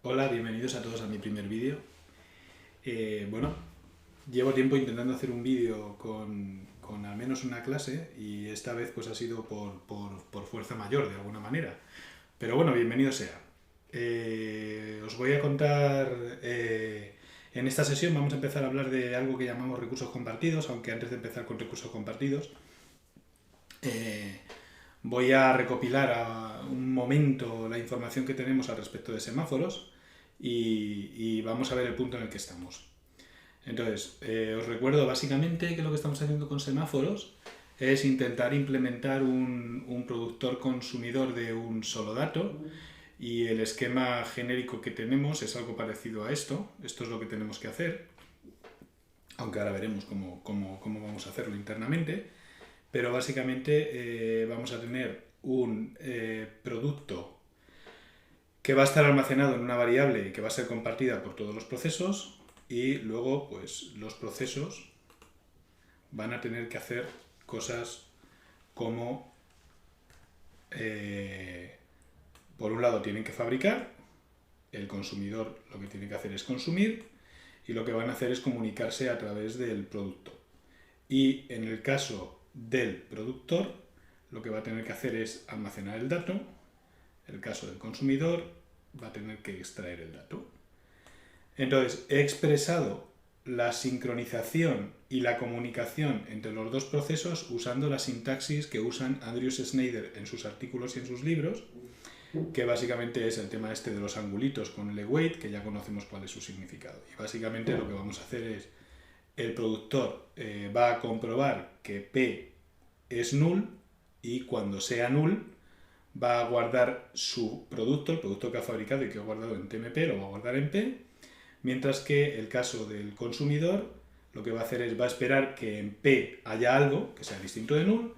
Hola, bienvenidos a todos a mi primer vídeo. Bueno, llevo tiempo intentando hacer un vídeo con al menos una clase y esta vez pues ha sido por fuerza mayor de alguna manera. Pero bueno, bienvenido sea. Os voy a contar, en esta sesión vamos a empezar a hablar de algo que llamamos recursos compartidos, aunque antes de empezar con recursos compartidos, eh, voy a recopilar a un momento la información que tenemos al respecto de semáforos y vamos a ver el punto en el que estamos. Entonces, os recuerdo básicamente que lo que estamos haciendo con semáforos es intentar implementar un productor consumidor de un solo dato y el esquema genérico que tenemos es algo parecido a esto. Esto es lo que tenemos que hacer, aunque ahora veremos cómo vamos a hacerlo internamente. Pero básicamente vamos a tener un producto que va a estar almacenado en una variable y que va a ser compartida por todos los procesos, y luego pues los procesos van a tener que hacer cosas como por un lado tienen que fabricar, el consumidor lo que tiene que hacer es consumir y lo que van a hacer es comunicarse a través del producto. Y en el caso del productor, lo que va a tener que hacer es almacenar el dato. En el caso del consumidor, va a tener que extraer el dato. Entonces, he expresado la sincronización y la comunicación entre los dos procesos usando la sintaxis que usan Andrews Schneider en sus artículos y en sus libros, que básicamente es el tema este de los angulitos con el await, que ya conocemos cuál es su significado. Y básicamente lo que vamos a hacer es, el productor va a comprobar que P es null y cuando sea null va a guardar su producto, el producto que ha fabricado y que ha guardado en TMP, lo va a guardar en P, mientras que el caso del consumidor lo que va a hacer es, va a esperar que en P haya algo que sea distinto de null,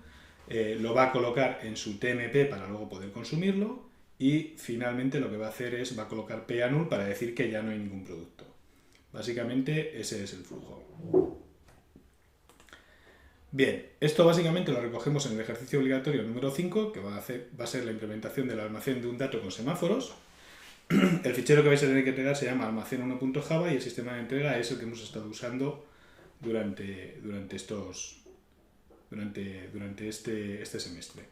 lo va a colocar en su TMP para luego poder consumirlo y finalmente lo que va a hacer es, va a colocar P a null para decir que ya no hay ningún producto. Básicamente ese es el flujo. Bien, esto básicamente lo recogemos en el ejercicio obligatorio número 5, que va a ser la implementación del almacén de un dato con semáforos. El fichero que vais a tener que entregar se llama almacén1.java y el sistema de entrega es el que hemos estado usando durante este semestre.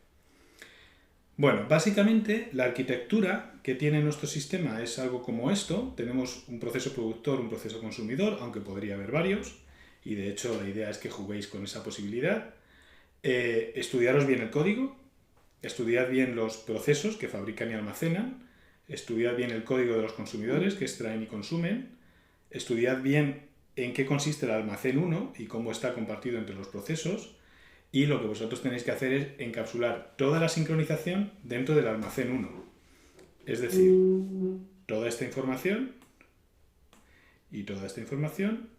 Bueno, básicamente la arquitectura que tiene nuestro sistema es algo como esto. Tenemos un proceso productor, un proceso consumidor, aunque podría haber varios, y de hecho la idea es que juguéis con esa posibilidad. Estudiaros bien el código, estudiad bien los procesos que fabrican y almacenan, estudiad bien el código de los consumidores que extraen y consumen, estudiad bien en qué consiste el almacén 1 y cómo está compartido entre los procesos, y lo que vosotros tenéis que hacer es encapsular toda la sincronización dentro del almacén 1. Es decir, toda esta información y toda esta información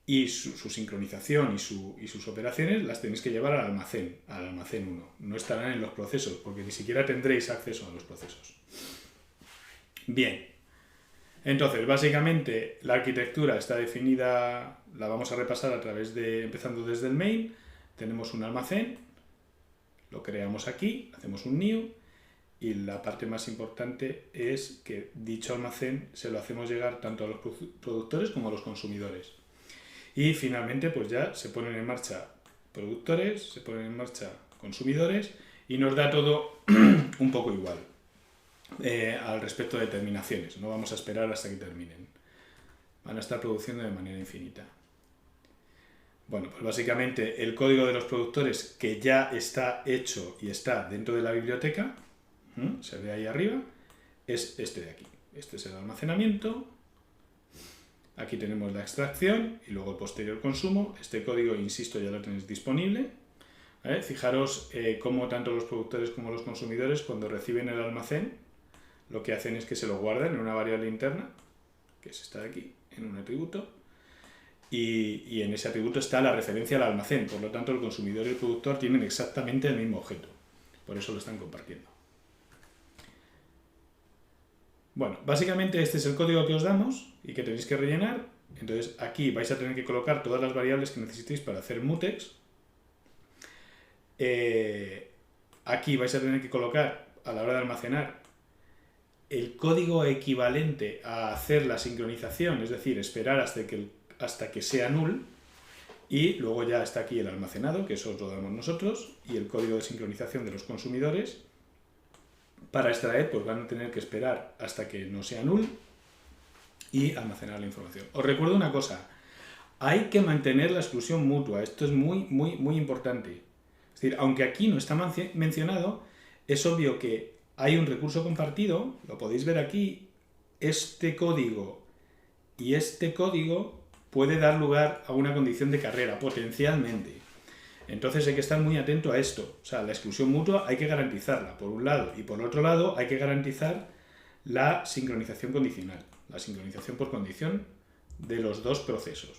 y su sincronización y sus operaciones las tenéis que llevar al almacén 1. No estarán en los procesos, porque ni siquiera tendréis acceso a los procesos. Bien, entonces básicamente la arquitectura está definida, la vamos a repasar a través de, empezando desde el main. Tenemos un almacén, lo creamos aquí, hacemos un new, y la parte más importante es que dicho almacén se lo hacemos llegar tanto a los productores como a los consumidores. Y finalmente pues ya se ponen en marcha productores, se ponen en marcha consumidores y nos da todo un poco igual al respecto de terminaciones. No vamos a esperar hasta que terminen. Van a estar produciendo de manera infinita. Bueno, pues básicamente el código de los productores que ya está hecho y está dentro de la biblioteca, se ve ahí arriba, es este de aquí. Este es el almacenamiento. Aquí tenemos la extracción y luego el posterior consumo. Este código, insisto, ya lo tenéis disponible. ¿Vale? Fijaros cómo tanto los productores como los consumidores, cuando reciben el almacén, lo que hacen es que se lo guardan en una variable interna, que es esta de aquí, en un atributo, y en ese atributo está la referencia al almacén. Por lo tanto, el consumidor y el productor tienen exactamente el mismo objeto. Por eso lo están compartiendo. Bueno, básicamente este es el código que os damos y que tenéis que rellenar. Entonces aquí vais a tener que colocar todas las variables que necesitéis para hacer mutex. Aquí vais a tener que colocar, a la hora de almacenar, el código equivalente a hacer la sincronización, es decir, esperar hasta que sea null, y luego ya está aquí el almacenado, que eso lo damos nosotros, y el código de sincronización de los consumidores. Para extraer, pues van a tener que esperar hasta que no sea null y almacenar la información. Os recuerdo una cosa, hay que mantener la exclusión mutua, esto es muy, muy, muy importante. Es decir, aunque aquí no está mencionado, es obvio que hay un recurso compartido, lo podéis ver aquí, este código y este código puede dar lugar a una condición de carrera, potencialmente. Entonces hay que estar muy atento a esto. O sea, la exclusión mutua hay que garantizarla, por un lado, y por otro lado hay que garantizar la sincronización condicional, la sincronización por condición de los dos procesos.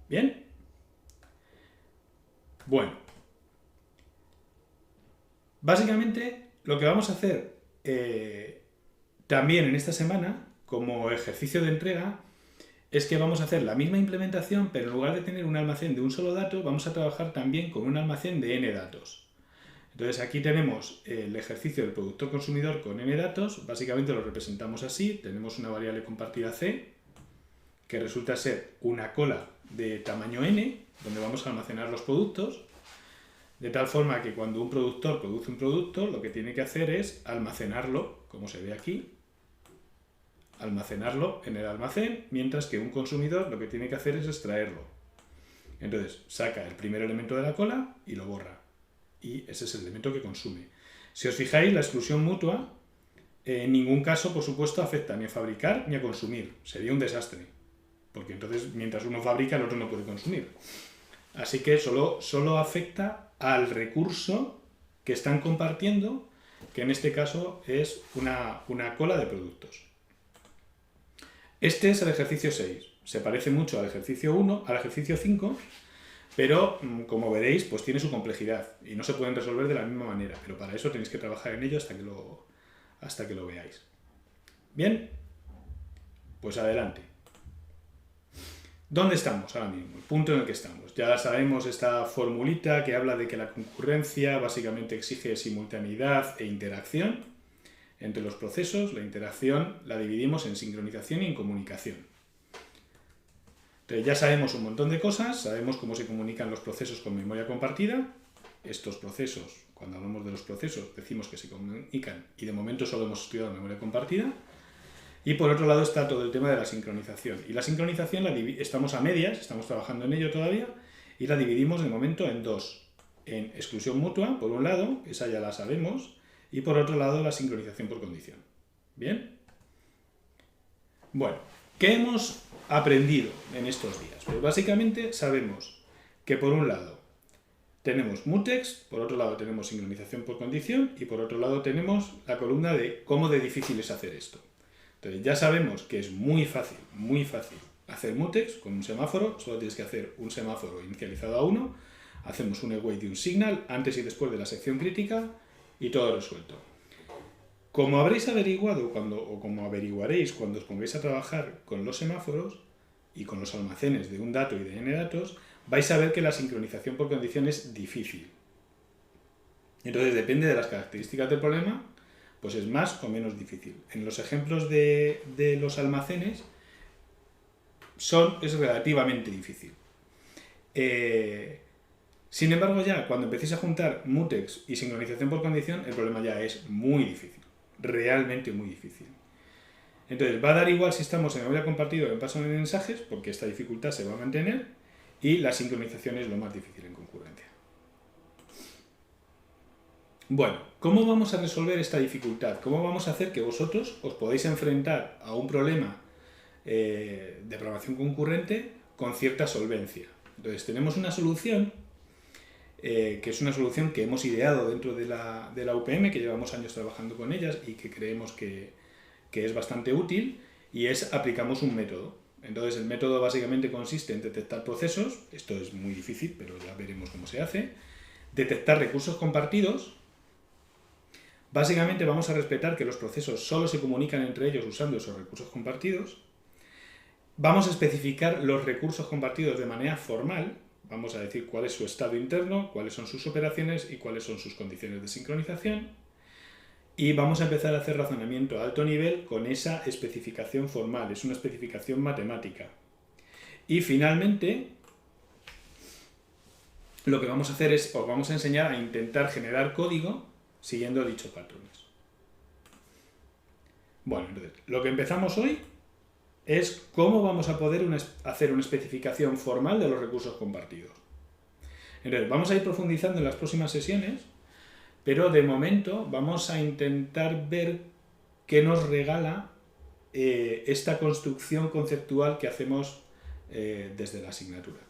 ¿Bien? Bueno. Básicamente, lo que vamos a hacer también en esta semana, como ejercicio de entrega, es que vamos a hacer la misma implementación, pero en lugar de tener un almacén de un solo dato, vamos a trabajar también con un almacén de n datos. Entonces aquí tenemos el ejercicio del productor consumidor con n datos, básicamente lo representamos así, tenemos una variable compartida c, que resulta ser una cola de tamaño n, donde vamos a almacenar los productos, de tal forma que cuando un productor produce un producto, lo que tiene que hacer es almacenarlo, como se ve aquí, almacenarlo en el almacén, mientras que un consumidor lo que tiene que hacer es extraerlo. Entonces, saca el primer elemento de la cola y lo borra. Y ese es el elemento que consume. Si os fijáis, la exclusión mutua en ningún caso, por supuesto, afecta ni a fabricar ni a consumir. Sería un desastre. Porque entonces, mientras uno fabrica, el otro no puede consumir. Así que solo afecta al recurso que están compartiendo, que en este caso es una cola de productos. Este es el ejercicio 6. Se parece mucho al ejercicio 1, al ejercicio 5, pero como veréis, pues tiene su complejidad y no se pueden resolver de la misma manera. Pero para eso tenéis que trabajar en ello hasta que lo veáis. ¿Bien? Pues adelante. ¿Dónde estamos ahora mismo? El punto en el que estamos. Ya sabemos esta formulita que habla de que la concurrencia básicamente exige simultaneidad e interacción entre los procesos. La interacción la dividimos en sincronización y en comunicación. Entonces ya sabemos un montón de cosas, sabemos cómo se comunican los procesos con memoria compartida. Estos procesos, cuando hablamos de los procesos, decimos que se comunican y de momento solo hemos estudiado memoria compartida. Y por otro lado está todo el tema de la sincronización. Y la sincronización estamos a medias, estamos trabajando en ello todavía, y la dividimos de momento en dos. En exclusión mutua, por un lado, esa ya la sabemos, y por otro lado la sincronización por condición. ¿Bien? Bueno, ¿qué hemos aprendido en estos días? Pues básicamente sabemos que por un lado tenemos mutex, por otro lado tenemos sincronización por condición, y por otro lado tenemos la columna de cómo de difícil es hacer esto. Entonces ya sabemos que es muy fácil hacer mutex con un semáforo, solo tienes que hacer un semáforo inicializado a 1, hacemos un await y un signal antes y después de la sección crítica y todo resuelto. Como habréis averiguado o como averiguaréis cuando os pongáis a trabajar con los semáforos y con los almacenes de un dato y de n datos, vais a ver que la sincronización por condición es difícil. Entonces depende de las características del problema, pues es más o menos difícil. En los ejemplos de los almacenes es relativamente difícil. Sin embargo, ya cuando empecéis a juntar mutex y sincronización por condición, el problema ya es muy difícil, realmente muy difícil. Entonces va a dar igual si estamos en memoria compartida o en paso de mensajes, porque esta dificultad se va a mantener, y la sincronización es lo más difícil en concurrencia. Bueno, ¿cómo vamos a resolver esta dificultad? ¿Cómo vamos a hacer que vosotros os podáis enfrentar a un problema de programación concurrente con cierta solvencia? Entonces tenemos una solución, que es una solución que hemos ideado dentro de la UPM, que llevamos años trabajando con ellas y que creemos que es bastante útil, y aplicamos un método. Entonces el método básicamente consiste en detectar procesos, esto es muy difícil, pero ya veremos cómo se hace, detectar recursos compartidos. Básicamente vamos a respetar que los procesos solo se comunican entre ellos usando esos recursos compartidos. Vamos a especificar los recursos compartidos de manera formal. Vamos a decir cuál es su estado interno, cuáles son sus operaciones y cuáles son sus condiciones de sincronización. Y vamos a empezar a hacer razonamiento a alto nivel con esa especificación formal, es una especificación matemática. Y finalmente, lo que vamos a hacer es, os vamos a enseñar a intentar generar código siguiendo dichos patrones. Bueno, entonces, lo que empezamos hoy es cómo vamos a poder hacer una especificación formal de los recursos compartidos. Entonces, vamos a ir profundizando en las próximas sesiones, pero de momento vamos a intentar ver qué nos regala esta construcción conceptual que hacemos desde la asignatura.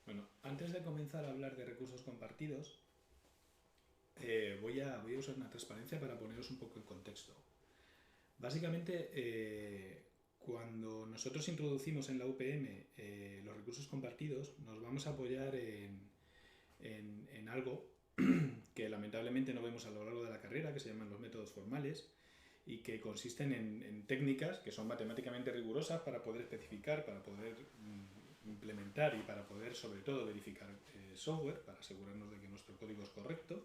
Bueno, antes de comenzar a hablar de recursos compartidos, voy a usar una transparencia para poneros un poco en contexto. Básicamente, cuando nosotros introducimos en la UPM los recursos compartidos, nos vamos a apoyar en algo que lamentablemente no vemos a lo largo de la carrera, que se llaman los métodos formales, y que consisten en técnicas que son matemáticamente rigurosas para poder especificar, para poder implementar y para poder, sobre todo, verificar software, para asegurarnos de que nuestro código es correcto.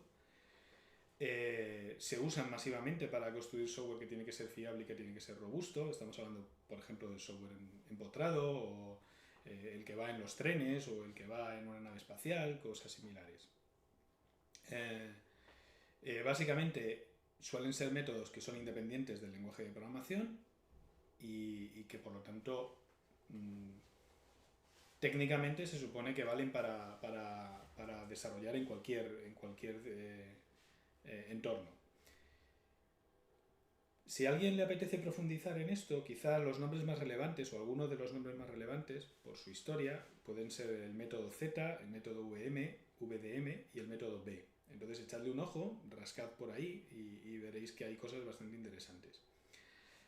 Se usan masivamente para construir software que tiene que ser fiable y que tiene que ser robusto. Estamos hablando, por ejemplo, del software empotrado o el que va en los trenes o el que va en una nave espacial, cosas similares. Básicamente suelen ser métodos que son independientes del lenguaje de programación y que por lo tanto técnicamente se supone que valen para desarrollar en cualquier entorno. Si a alguien le apetece profundizar en esto, quizá los nombres más relevantes o algunos de los nombres más relevantes por su historia pueden ser el método Z, el método VM, VDM y el método B. Entonces echadle un ojo, rascad por ahí y veréis que hay cosas bastante interesantes.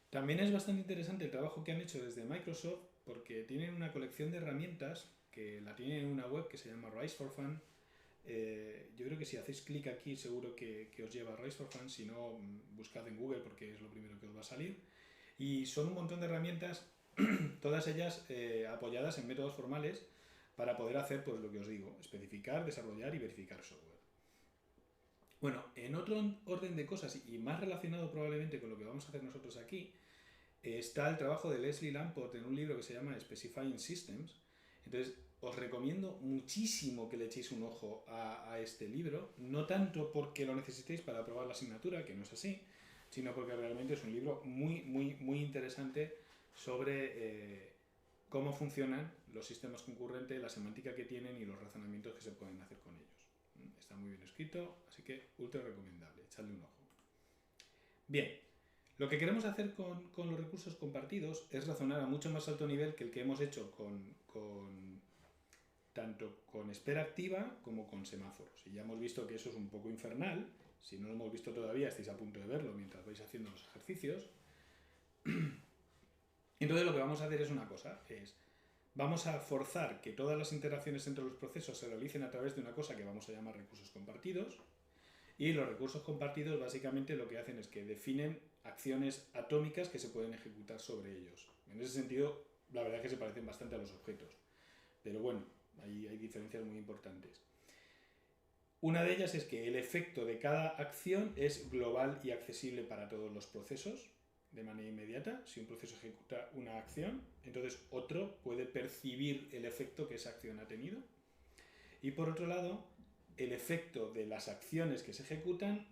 También es bastante interesante el trabajo que han hecho desde Microsoft porque tienen una colección de herramientas que la tienen en una web que se llama Rise for Fun. Yo creo que si hacéis clic aquí seguro que os lleva a Rise for Fun, si no buscad en Google porque es lo primero que os va a salir. Y son un montón de herramientas, todas ellas apoyadas en métodos formales para poder hacer pues lo que os digo, especificar, desarrollar y verificar software. Bueno, en otro orden de cosas y más relacionado probablemente con lo que vamos a hacer nosotros aquí, está el trabajo de Leslie Lamport en un libro que se llama Specifying Systems. Entonces, os recomiendo muchísimo que le echéis un ojo a este libro, no tanto porque lo necesitéis para aprobar la asignatura, que no es así, sino porque realmente es un libro muy interesante sobre cómo funcionan los sistemas concurrentes, la semántica que tienen y los razonamientos que se pueden hacer con ellos. Está muy bien escrito, así que ultra recomendable, echadle un ojo. Bien, lo que queremos hacer con los recursos compartidos es razonar a mucho más alto nivel que el que hemos hecho tanto con espera activa como con semáforos. Y ya hemos visto que eso es un poco infernal. Si no lo hemos visto todavía, estáis a punto de verlo mientras vais haciendo los ejercicios. Entonces lo que vamos a hacer es una cosa, vamos a forzar que todas las interacciones entre los procesos se realicen a través de una cosa que vamos a llamar recursos compartidos. Y los recursos compartidos básicamente lo que hacen es que definen acciones atómicas que se pueden ejecutar sobre ellos. En ese sentido, la verdad es que se parecen bastante a los objetos. Pero bueno, hay diferencias muy importantes. Una de ellas es que el efecto de cada acción es global y accesible para todos los procesos de manera inmediata. Si un proceso ejecuta una acción, entonces otro puede percibir el efecto que esa acción ha tenido. Y por otro lado, el efecto de las acciones que se ejecutan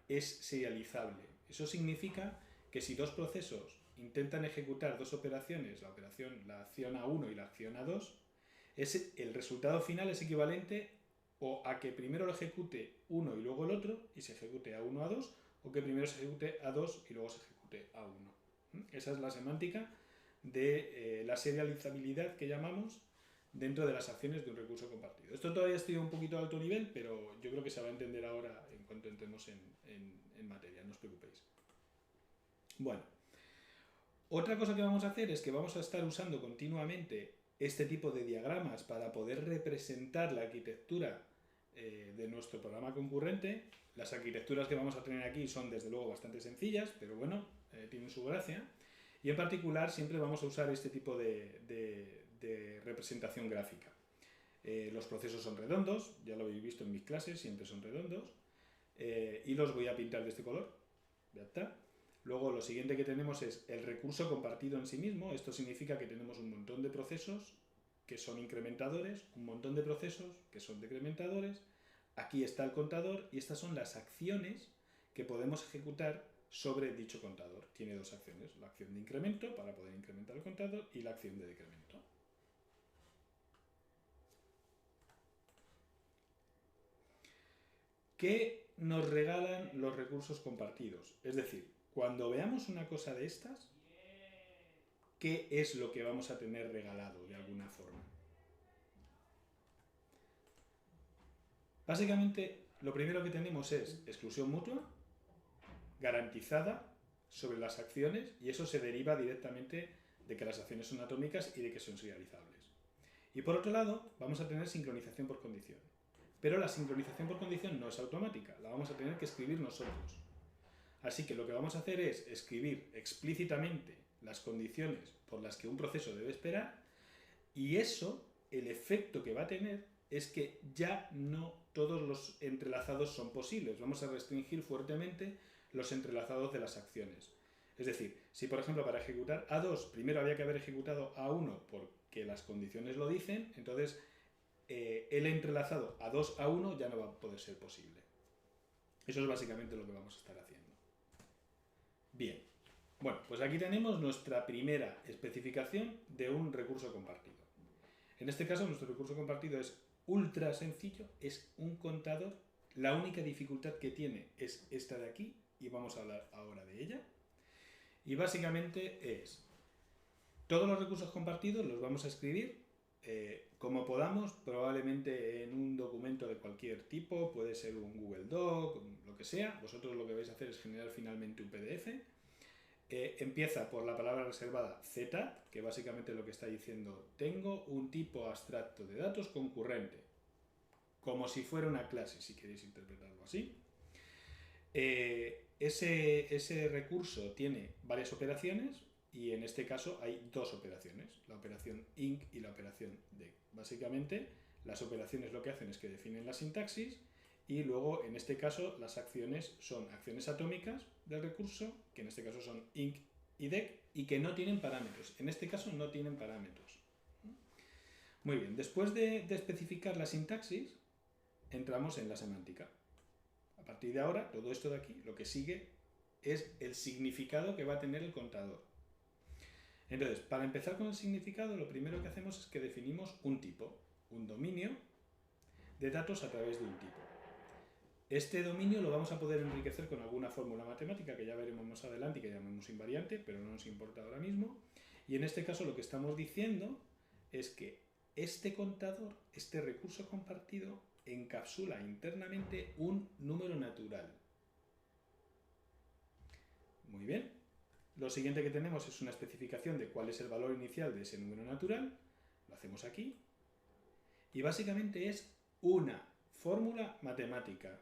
es serializable. Eso significa que si dos procesos intentan ejecutar dos operaciones, la acción A1 y la acción A2, el resultado final es equivalente o a que primero lo ejecute uno y luego el otro y se ejecute A1 A2, o que primero se ejecute A2 y luego se ejecute A1. Esa es la semántica de la serializabilidad que llamamos dentro de las acciones de un recurso compartido. Esto todavía estoy un poquito a alto nivel, pero yo creo que se va a entender ahora en cuanto entremos en materia, no os preocupéis. Bueno, otra cosa que vamos a hacer es que vamos a estar usando continuamente este tipo de diagramas para poder representar la arquitectura de nuestro programa concurrente. Las arquitecturas que vamos a tener aquí son desde luego bastante sencillas, pero bueno, tienen su gracia. Y en particular siempre vamos a usar este tipo de representación gráfica. Los procesos son redondos, ya lo habéis visto en mis clases, siempre son redondos. y los voy a pintar de este color. Ya está. Luego lo siguiente que tenemos es el recurso compartido en sí mismo. Esto significa que tenemos un montón de procesos que son incrementadores, un montón de procesos que son decrementadores. Aquí está el contador y estas son las acciones que podemos ejecutar sobre dicho contador. Tiene dos acciones, la acción de incremento para poder incrementar el contador y la acción de decremento. ¿Qué nos regalan los recursos compartidos? Es decir, cuando veamos una cosa de estas, ¿qué es lo que vamos a tener regalado de alguna forma? Básicamente, lo primero que tenemos es exclusión mutua, garantizada sobre las acciones, y eso se deriva directamente de que las acciones son atómicas y de que son serializables. Y por otro lado, vamos a tener sincronización por condición. Pero la sincronización por condición no es automática, la vamos a tener que escribir nosotros. Así que lo que vamos a hacer es escribir explícitamente las condiciones por las que un proceso debe esperar, y eso, el efecto que va a tener es que ya no todos los entrelazados son posibles. Vamos a restringir fuertemente los entrelazados de las acciones. Es decir, si por ejemplo para ejecutar A2 primero había que haber ejecutado A1 porque las condiciones lo dicen, entonces el entrelazado A2 A1 ya no va a poder ser posible. Eso es básicamente lo que vamos a estar haciendo. Bien, bueno, pues aquí tenemos nuestra primera especificación de un recurso compartido. En este caso nuestro recurso compartido es ultra sencillo, es un contador. La única dificultad que tiene es esta de aquí y vamos a hablar ahora de ella. Y básicamente es, todos los recursos compartidos los vamos a escribir como podamos, probablemente en un documento de cualquier tipo, puede ser un Google Doc, lo que sea. Vosotros lo que vais a hacer es generar finalmente un PDF. Empieza por la palabra reservada Z, que básicamente lo que está diciendo, tengo un tipo abstracto de datos concurrente, como si fuera una clase, si queréis interpretarlo así. Ese recurso tiene varias operaciones y en este caso hay dos operaciones, la operación inc y la operación dec. Básicamente las operaciones lo que hacen es que definen la sintaxis y luego en este caso las acciones son acciones atómicas del recurso, que en este caso son inc y dec, y que no tienen parámetros. En este caso no tienen parámetros. Muy bien, después de especificar la sintaxis entramos en la semántica. A partir de ahora, todo esto de aquí, lo que sigue es el significado que va a tener el contador. Entonces, para empezar con el significado, lo primero que hacemos es que definimos un tipo, un dominio de datos a través de un tipo. Este dominio lo vamos a poder enriquecer con alguna fórmula matemática que ya veremos más adelante y que llamemos invariante, pero no nos importa ahora mismo. Y en este caso lo que estamos diciendo es que este contador, este recurso compartido, encapsula internamente un número natural. Muy bien. Lo siguiente que tenemos es una especificación de cuál es el valor inicial de ese número natural. Lo hacemos aquí. Y básicamente es una fórmula matemática.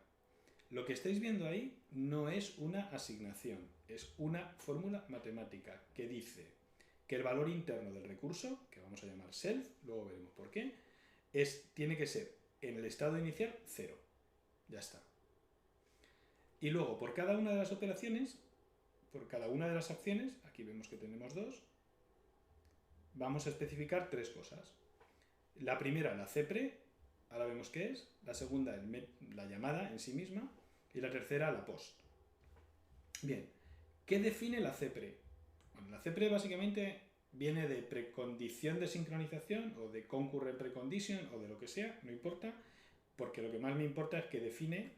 Lo que estáis viendo ahí no es una asignación, es una fórmula matemática que dice que el valor interno del recurso, que vamos a llamar self, luego veremos por qué, tiene que ser en el estado inicial 0. Ya está. Y luego, por cada una de las operaciones, por cada una de las acciones, aquí vemos que tenemos dos, vamos a especificar tres cosas. La primera, la CPRE, ahora vemos qué es. La segunda, la llamada en sí misma. Y la tercera, la POST. Bien, ¿qué define la CPRE? Bueno, la CPRE básicamente viene de precondición de sincronización o de concurrent precondition o de lo que sea, no importa, porque lo que más me importa es que define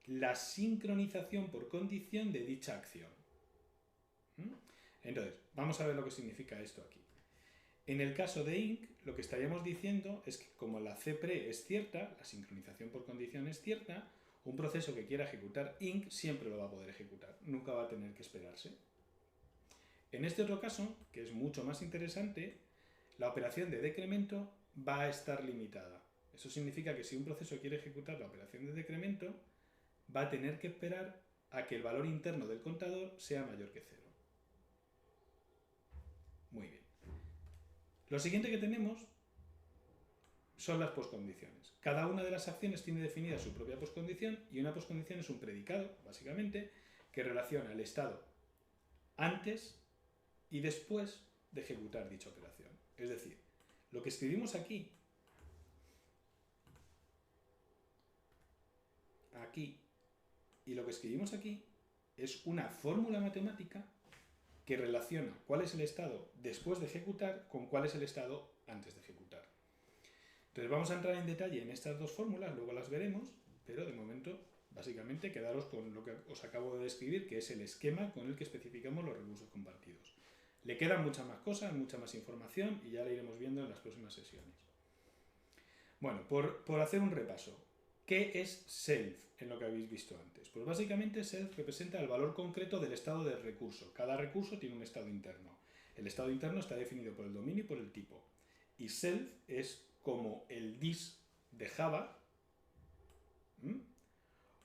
la sincronización por condición de dicha acción. Entonces, vamos a ver lo que significa esto aquí. En el caso de inc, lo que estaríamos diciendo es que como la CPRE es cierta, la sincronización por condición es cierta, un proceso que quiera ejecutar inc siempre lo va a poder ejecutar, nunca va a tener que esperarse. En este otro caso, que es mucho más interesante, la operación de decremento va a estar limitada. Eso significa que si un proceso quiere ejecutar la operación de decremento, va a tener que esperar a que el valor interno del contador sea mayor que 0. Muy bien. Lo siguiente que tenemos son las postcondiciones. Cada una de las acciones tiene definida su propia postcondición y una postcondición es un predicado, básicamente, que relaciona el estado antes y después de ejecutar dicha operación. Es decir, lo que escribimos aquí y lo que escribimos aquí es una fórmula matemática que relaciona cuál es el estado después de ejecutar con cuál es el estado antes de ejecutar. Entonces vamos a entrar en detalle en estas dos fórmulas, luego las veremos, pero de momento, básicamente, quedaros con lo que os acabo de describir, que es el esquema con el que especificamos los recursos compartidos. Le quedan muchas más cosas, mucha más información y ya la iremos viendo en las próximas sesiones. Bueno, por hacer un repaso. ¿Qué es self en lo que habéis visto antes? Pues básicamente self representa el valor concreto del estado del recurso. Cada recurso tiene un estado interno. El estado interno está definido por el dominio y por el tipo. Y self es como el this de Java,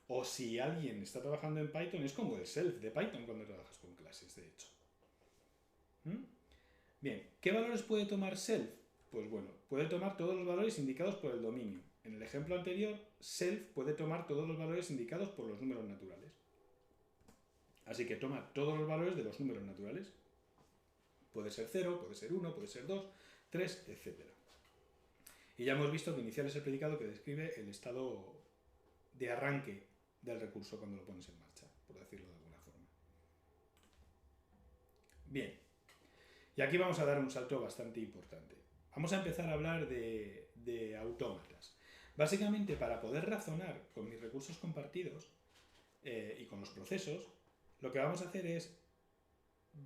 o si alguien está trabajando en Python, es como el self de Python cuando trabajas con clases, de hecho. Bien, ¿qué valores puede tomar self? Pues bueno, puede tomar todos los valores indicados por el dominio. En el ejemplo anterior, self puede tomar todos los valores indicados por los números naturales. Así que toma todos los valores de los números naturales. Puede ser 0, puede ser 1, puede ser 2, 3, etc. Y ya hemos visto que inicial es el predicado que describe el estado de arranque del recurso cuando lo pones en marcha, por decirlo de alguna forma. Bien, y aquí vamos a dar un salto bastante importante. Vamos a empezar a hablar de autómatas. Básicamente, para poder razonar con mis recursos compartidos y con los procesos, lo que vamos a hacer es,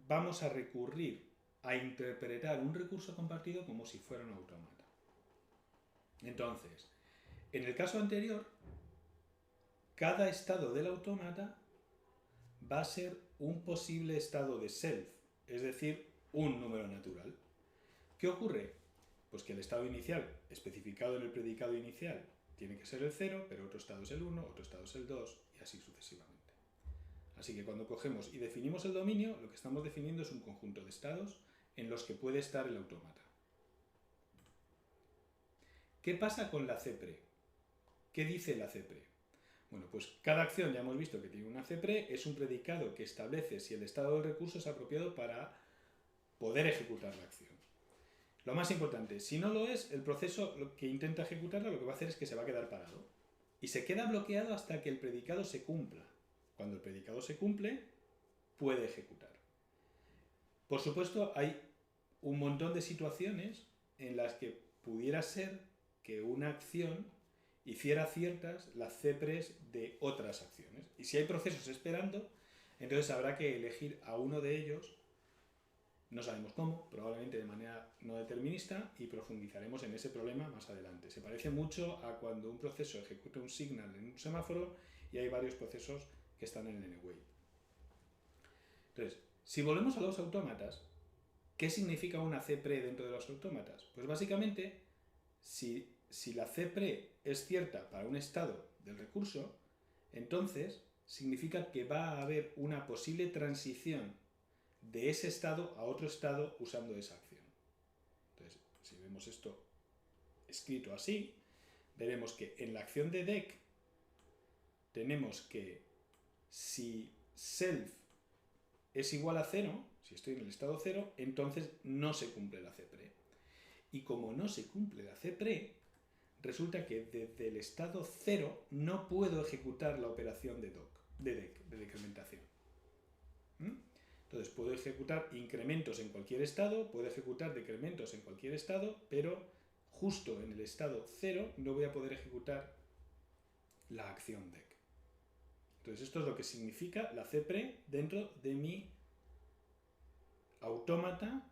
vamos a recurrir a interpretar un recurso compartido como si fuera un autómata. Entonces, en el caso anterior, cada estado del autómata va a ser un posible estado de self, es decir, un número natural. ¿Qué ocurre? Pues que el estado inicial, especificado en el predicado inicial, tiene que ser el 0, pero otro estado es el 1, otro estado es el 2, y así sucesivamente. Así que cuando cogemos y definimos el dominio, lo que estamos definiendo es un conjunto de estados en los que puede estar el autómata. ¿Qué pasa con la CPRE? ¿Qué dice la CPRE? Bueno, pues cada acción, ya hemos visto que tiene una CPRE, es un predicado que establece si el estado del recurso es apropiado para poder ejecutar la acción. Lo más importante, si no lo es, el proceso que intenta ejecutarla lo que va a hacer es que se va a quedar parado. Y se queda bloqueado hasta que el predicado se cumpla. Cuando el predicado se cumple, puede ejecutar. Por supuesto, hay un montón de situaciones en las que pudiera ser que una acción hiciera ciertas las CPREs de otras acciones. Y si hay procesos esperando, entonces habrá que elegir a uno de ellos. No sabemos cómo, probablemente de manera no determinista, y profundizaremos en ese problema más adelante. Se parece mucho a cuando un proceso ejecuta un signal en un semáforo y hay varios procesos que están en el N-Way. Entonces, si volvemos a los autómatas, ¿qué significa una CPRE dentro de los autómatas? Pues básicamente, si la CPRE es cierta para un estado del recurso, entonces significa que va a haber una posible transición de ese estado a otro estado usando esa acción. Entonces, si vemos esto escrito así, veremos que en la acción de DEC tenemos que si self es igual a 0, si estoy en el estado 0, entonces no se cumple la CPRE. Y como no se cumple la CPRE, resulta que desde el estado 0 no puedo ejecutar la operación de DEC, de decrementación. Entonces puedo ejecutar incrementos en cualquier estado, puedo ejecutar decrementos en cualquier estado, pero justo en el estado 0 no voy a poder ejecutar la acción DEC. Entonces esto es lo que significa la CPRE dentro de mi autómata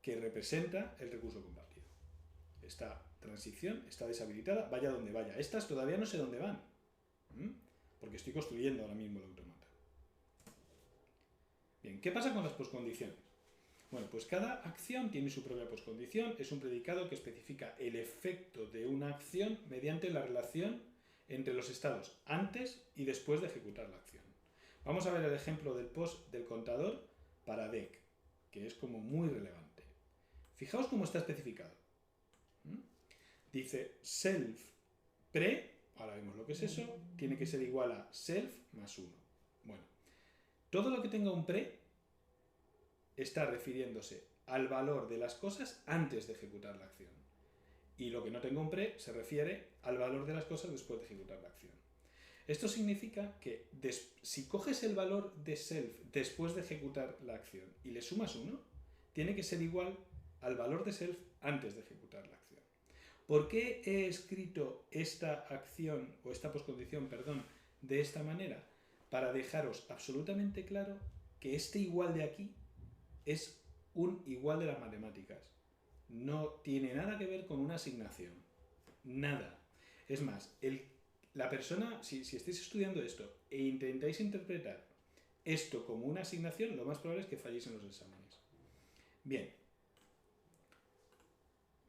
que representa el recurso compartido. Esta transición está deshabilitada, vaya donde vaya. Estas todavía no sé dónde van, porque estoy construyendo ahora mismo el autómata. Bien, ¿qué pasa con las poscondiciones? Bueno, pues cada acción tiene su propia poscondición, es un predicado que especifica el efecto de una acción mediante la relación entre los estados antes y después de ejecutar la acción. Vamos a ver el ejemplo del post del contador para DEC, que es como muy relevante. Fijaos cómo está especificado. Dice self pre, ahora vemos lo que es eso, tiene que ser igual a self más 1. Bueno, todo lo que tenga un pre está refiriéndose al valor de las cosas antes de ejecutar la acción. Y lo que no tenga un pre se refiere al valor de las cosas después de ejecutar la acción. Esto significa que si coges el valor de self después de ejecutar la acción y le sumas 1, tiene que ser igual al valor de self antes de ejecutar la acción. ¿Por qué he escrito esta acción, o esta poscondición, perdón, de esta manera? Para dejaros absolutamente claro que este igual de aquí es un igual de las matemáticas. No tiene nada que ver con una asignación. Nada. Es más, la persona, si estáis estudiando esto e intentáis interpretar esto como una asignación, lo más probable es que falléis en los exámenes. Bien.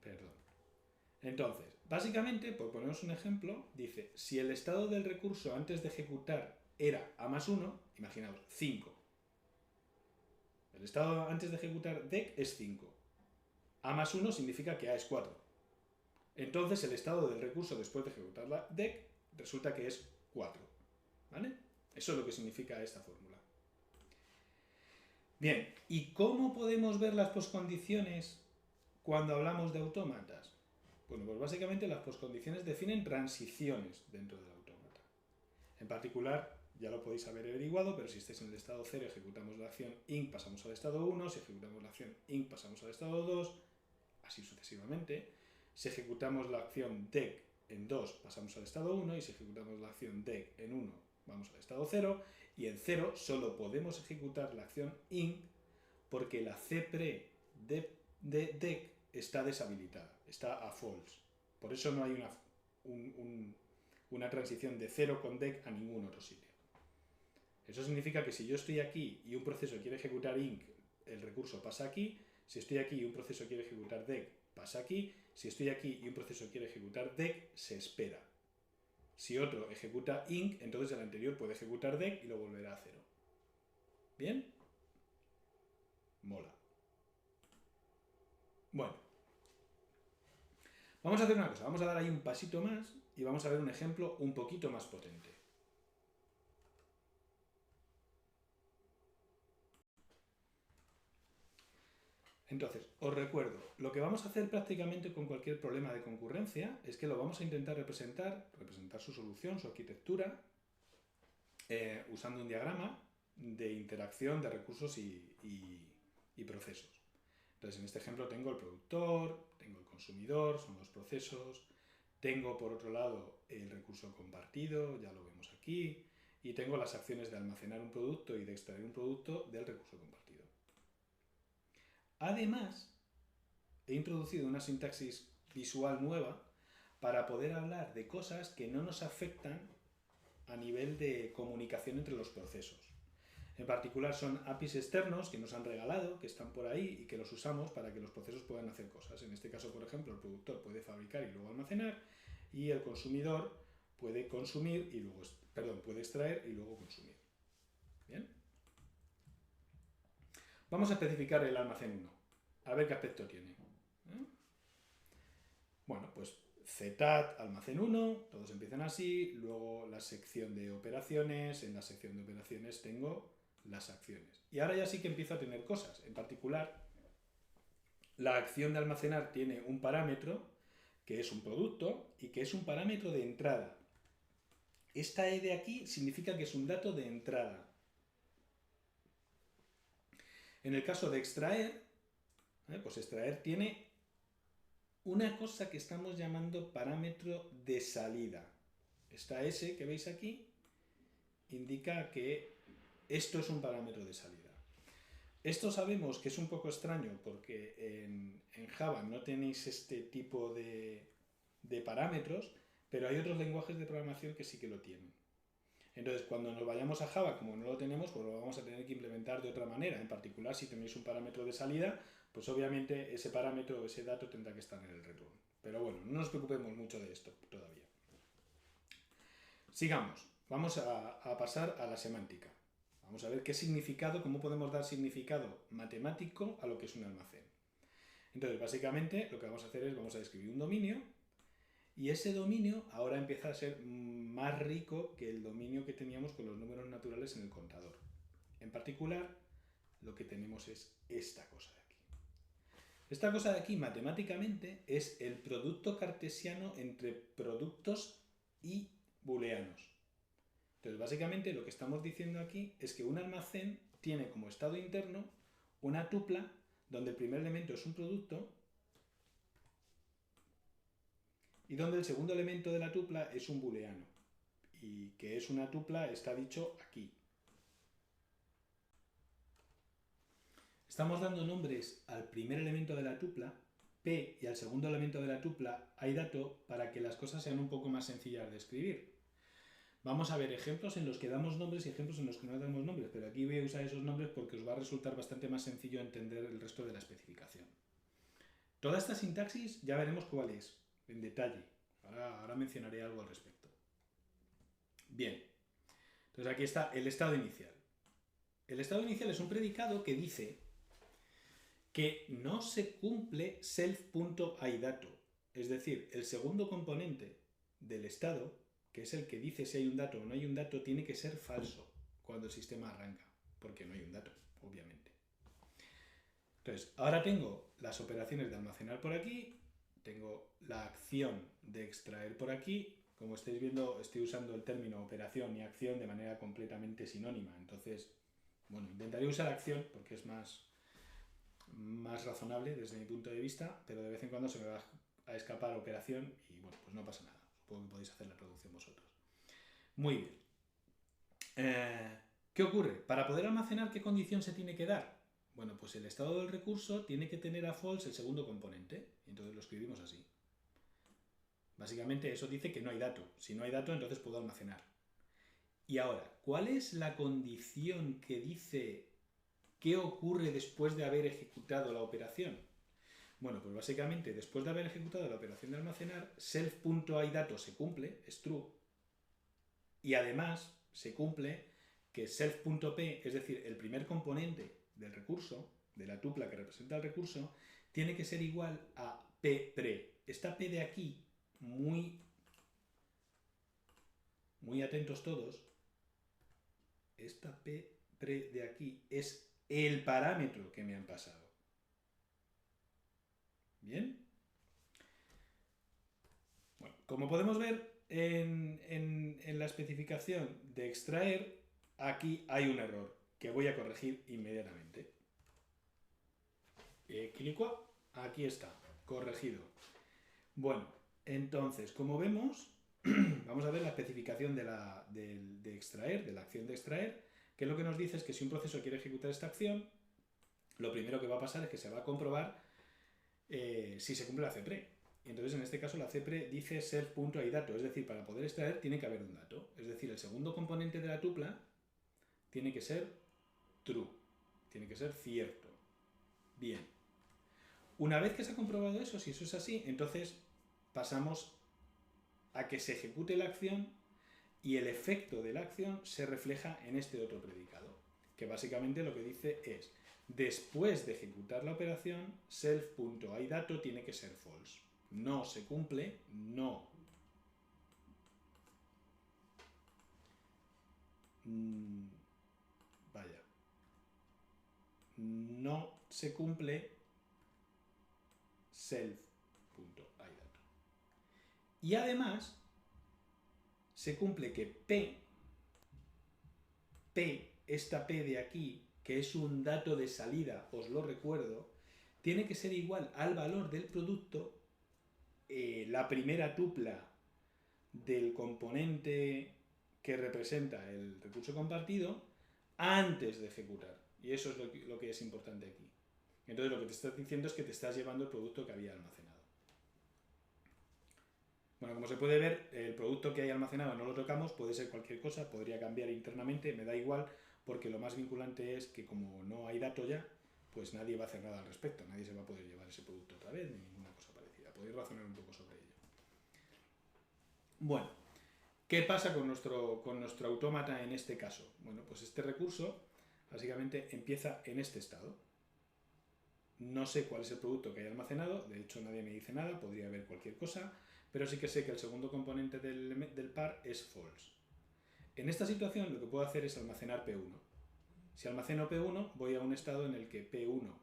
Perdón. Entonces, básicamente, por poneros un ejemplo, dice, si el estado del recurso antes de ejecutar era A más 1, imaginaos, 5. El estado antes de ejecutar DEC es 5. A más 1 significa que A es 4. Entonces, el estado del recurso después de ejecutar la DEC resulta que es 4. ¿Vale? Eso es lo que significa esta fórmula. Bien, ¿y cómo podemos ver las poscondiciones cuando hablamos de autómatas? Bueno, pues básicamente las poscondiciones definen transiciones dentro del autómata. En particular, ya lo podéis haber averiguado, pero si estáis en el estado 0, ejecutamos la acción INC, pasamos al estado 1, si ejecutamos la acción INC, pasamos al estado 2, así sucesivamente. Si ejecutamos la acción DEC en 2, pasamos al estado 1, y si ejecutamos la acción DEC en 1, vamos al estado 0, y en 0 solo podemos ejecutar la acción INC porque la CPRE de DEC está deshabilitada, está a false. Por eso no hay una transición de 0 con DEC a ningún otro sitio. Eso significa que si yo estoy aquí y un proceso quiere ejecutar INC, el recurso pasa aquí. Si estoy aquí y un proceso quiere ejecutar DEC, pasa aquí. Si estoy aquí y un proceso quiere ejecutar DEC, se espera. Si otro ejecuta INC, entonces el anterior puede ejecutar DEC y lo volverá a 0. ¿Bien? Mola. Bueno, vamos a hacer una cosa, vamos a dar ahí un pasito más y vamos a ver un ejemplo un poquito más potente. Entonces, os recuerdo, lo que vamos a hacer prácticamente con cualquier problema de concurrencia es que lo vamos a intentar representar su solución, su arquitectura, usando un diagrama de interacción de recursos y procesos. Entonces, en este ejemplo tengo el productor, tengo el consumidor, son los procesos, tengo por otro lado el recurso compartido, ya lo vemos aquí, y tengo las acciones de almacenar un producto y de extraer un producto del recurso compartido. Además, he introducido una sintaxis visual nueva para poder hablar de cosas que no nos afectan a nivel de comunicación entre los procesos. En particular son APIs externos que nos han regalado, que están por ahí y que los usamos para que los procesos puedan hacer cosas. En este caso, por ejemplo, el productor puede fabricar y luego almacenar, y el consumidor puede consumir y luego, puede extraer y luego consumir. ¿Bien? Vamos a especificar el almacén 1. A ver qué aspecto tiene. Bueno, pues CTAT, almacén 1, todos empiezan así, luego la sección de operaciones, en la sección de operaciones tengo las acciones. Y ahora ya sí que empiezo a tener cosas. En particular, la acción de almacenar tiene un parámetro que es un producto y que es un parámetro de entrada. Esta E de aquí significa que es un dato de entrada. En el caso de extraer, pues extraer tiene una cosa que estamos llamando parámetro de salida. Esta S que veis aquí indica que esto es un parámetro de salida. Esto sabemos que es un poco extraño porque en Java no tenéis este tipo de parámetros, pero hay otros lenguajes de programación que sí que lo tienen. Entonces, cuando nos vayamos a Java, como no lo tenemos, pues lo vamos a tener que implementar de otra manera. En particular, si tenéis un parámetro de salida, pues obviamente ese parámetro o ese dato tendrá que estar en el return. Pero bueno, no nos preocupemos mucho de esto todavía. Sigamos. Vamos a pasar a la semántica. Vamos a ver qué significado, cómo podemos dar significado matemático a lo que es un almacén. Entonces, básicamente, lo que vamos a hacer es, vamos a describir un dominio Y ese dominio ahora empieza a ser más rico que el dominio que teníamos con los números naturales en el contador. En particular, lo que tenemos es esta cosa de aquí. Esta cosa de aquí, matemáticamente, es el producto cartesiano entre productos y booleanos. Entonces, básicamente, lo que estamos diciendo aquí es que un almacén tiene como estado interno una tupla donde el primer elemento es un producto y donde el segundo elemento de la tupla es un booleano. Y que es una tupla está dicho aquí. Estamos dando nombres al primer elemento de la tupla, P, y al segundo elemento de la tupla, hay dato, para que las cosas sean un poco más sencillas de escribir. Vamos a ver ejemplos en los que damos nombres y ejemplos en los que no damos nombres, pero aquí voy a usar esos nombres porque os va a resultar bastante más sencillo entender el resto de la especificación. Toda esta sintaxis ya veremos cuál es, en detalle. Ahora mencionaré algo al respecto. Bien, entonces aquí está el estado inicial. El estado inicial es un predicado que dice que no se cumple self.iDato, es decir, el segundo componente del estado, que es el que dice si hay un dato o no hay un dato, tiene que ser falso cuando el sistema arranca, porque no hay un dato, obviamente. Entonces, ahora tengo las operaciones de almacenar por aquí, tengo la acción de extraer por aquí. Como estáis viendo, estoy usando el término operación y acción de manera completamente sinónima. Entonces, bueno, intentaré usar acción porque es más razonable desde mi punto de vista, pero de vez en cuando se me va a escapar operación y bueno, pues no pasa nada. Supongo que podéis hacer la traducción vosotros. Muy bien. ¿Qué ocurre? Para poder almacenar, ¿qué condición se tiene que dar? Bueno, pues el estado del recurso tiene que tener a false el segundo componente, y entonces lo escribimos así. Básicamente eso dice que no hay dato. Si no hay dato, entonces puedo almacenar. Y ahora, ¿cuál es la condición que dice qué ocurre después de haber ejecutado la operación? Bueno, pues básicamente después de haber ejecutado la operación de almacenar, self.iDato se cumple, es true, y además se cumple que self.p, es decir, el primer componente del recurso, de la tupla que representa el recurso, tiene que ser igual a p'. Esta p de aquí, muy atentos todos, esta p' de aquí es el parámetro que me han pasado. ¿Bien? Bueno, como podemos ver en la especificación de extraer, aquí hay un error que voy a corregir inmediatamente. Clico, aquí está, corregido. Bueno, entonces, como vemos, vamos a ver la especificación de extraer, de la acción de extraer, que lo que nos dice es que si un proceso quiere ejecutar esta acción, lo primero que va a pasar es que se va a comprobar si se cumple la CPRE. Y entonces en este caso la CPRE dice self.iDato, es decir, para poder extraer tiene que haber un dato. Es decir, el segundo componente de la tupla tiene que ser true, tiene que ser cierto. Bien. Una vez que se ha comprobado eso, si eso es así, entonces pasamos a que se ejecute la acción y el efecto de la acción se refleja en este otro predicado, que básicamente lo que dice es, después de ejecutar la operación, self.iDato tiene que ser false. No se cumple, no. Vaya. No se cumple self.iDato. Y además, se cumple que esta P de aquí, que es un dato de salida, os lo recuerdo, tiene que ser igual al valor del producto, la primera tupla del componente que representa el recurso compartido, antes de ejecutar. Y eso es lo que es importante aquí. Entonces lo que te estás diciendo es que te estás llevando el producto que había almacenado. Bueno, como se puede ver, el producto que hay almacenado no lo tocamos, puede ser cualquier cosa, podría cambiar internamente, me da igual, porque lo más vinculante es que como no hay dato ya, pues nadie va a hacer nada al respecto, nadie se va a poder llevar ese producto otra vez, ni ninguna cosa parecida. Podéis razonar un poco sobre ello. Bueno, ¿qué pasa con nuestro autómata en este caso? Bueno, pues este recurso básicamente empieza en este estado. No sé cuál es el producto que hay almacenado, de hecho nadie me dice nada, podría haber cualquier cosa, pero sí que sé que el segundo componente del par es false. En esta situación lo que puedo hacer es almacenar P1. Si almaceno P1, voy a un estado en el que P1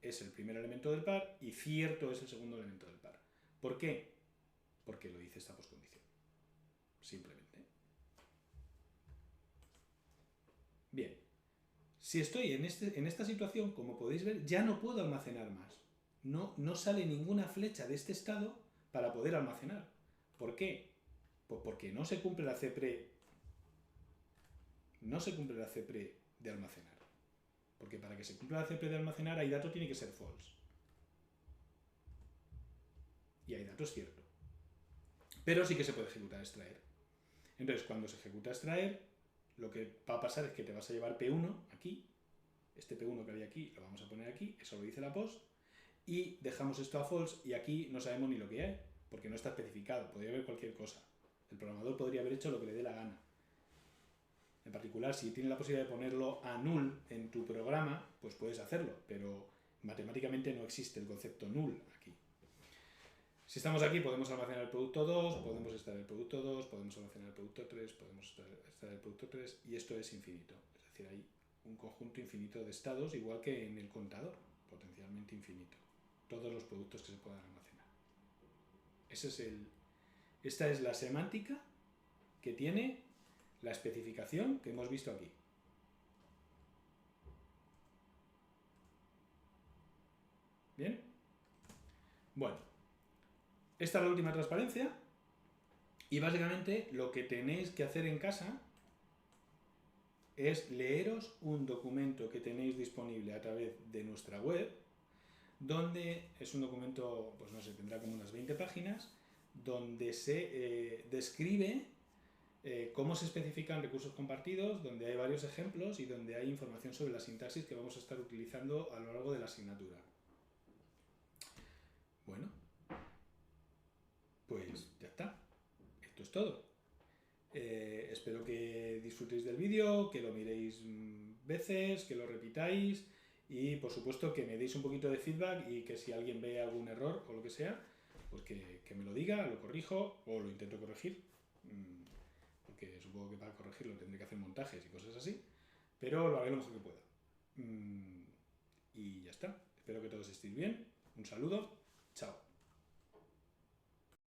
es el primer elemento del par y cierto es el segundo elemento del par. ¿Por qué? Porque lo dice esta postcondición. Simplemente. Bien. Si estoy en esta situación, como podéis ver, ya no puedo almacenar más. No sale ninguna flecha de este estado para poder almacenar. ¿Por qué? Pues porque no se cumple la CPRE. No se cumple la CPRE de almacenar. Porque para que se cumpla la CPRE de almacenar, hay dato tiene que ser false. Y hay dato es cierto. Pero sí que se puede ejecutar extraer. Entonces, cuando se ejecuta extraer, lo que va a pasar es que te vas a llevar P1 aquí. Este P1 que había aquí lo vamos a poner aquí, eso lo dice la post, y dejamos esto a false y aquí no sabemos ni lo que hay, porque no está especificado, podría haber cualquier cosa. El programador podría haber hecho lo que le dé la gana. En particular, si tienes la posibilidad de ponerlo a null en tu programa, pues puedes hacerlo, pero matemáticamente no existe el concepto null aquí. Si estamos aquí, podemos almacenar el producto 2, podemos extraer el producto 2, podemos almacenar el producto 3, podemos extraer el producto 3, y esto es infinito. Es decir, hay un conjunto infinito de estados, igual que en el contador, potencialmente infinito. Todos los productos que se puedan almacenar. Esta es la semántica que tiene la especificación que hemos visto aquí. ¿Bien? Bueno, esta es la última transparencia y básicamente lo que tenéis que hacer en casa es leeros un documento que tenéis disponible a través de nuestra web, donde es un documento, pues no sé, tendrá como unas 20 páginas, donde se describe cómo se especifican recursos compartidos, donde hay varios ejemplos y donde hay información sobre la sintaxis que vamos a estar utilizando a lo largo de la asignatura. Bueno, pues ya está. Esto es todo. Espero que disfrutéis del vídeo, que lo miréis veces, que lo repitáis y por supuesto que me deis un poquito de feedback y que si alguien ve algún error o lo que sea, pues que me lo diga, lo corrijo o lo intento corregir, porque supongo que para corregirlo tendré que hacer montajes y cosas así, pero lo haré lo mejor que pueda. Y ya está. Espero que todos estéis bien. Un saludo. Chao.